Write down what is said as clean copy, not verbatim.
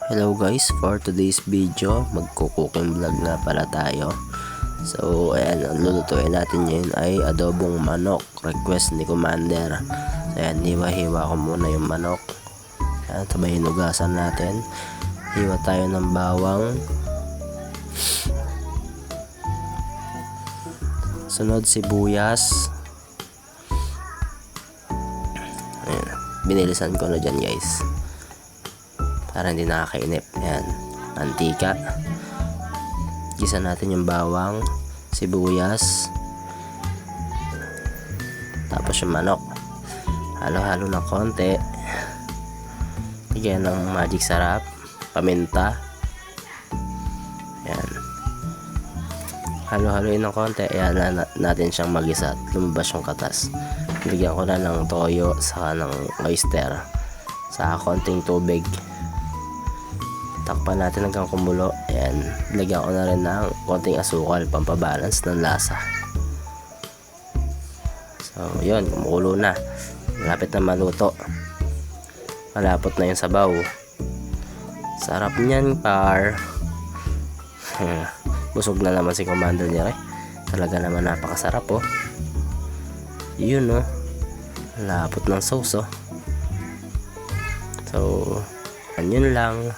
Hello guys, for today's video magko-cooking vlog na pala tayo. So ayan, ang lulutuin natin ngayon ay adobong manok, request ni Commander. So ayan, hiwa-hiwa ko muna yung manok. Ayan, sabay hinugasan natin. Hiwa tayo ng bawang. Sunod sibuyas. Ayan, binilisan ko na dyan guys para hindi nakakainip. Ayan, mantika. Gisa natin yung bawang, sibuyas, tapos yung manok. Halo-halo ng konti. Lagyan ng magic sarap, paminta. Ayan, halo-haloin ng konti. Ayan natin siyang magisa at lumabas yung katas. Lagyan ko na ng toyo saka ng oyster sa konting tubig. Takpan natin hanggang kumulo. Ayan, lagyan ko na rin ng konting asukal, pampabalance ng lasa. So yun, kumukulo na, malapit na maluto, malapot na yung sabaw. Sarap niyan par. Busog na naman si Commander niya eh. Talaga naman napakasarap oh. Yun oh, lapot ng sauce oh. So yun lang.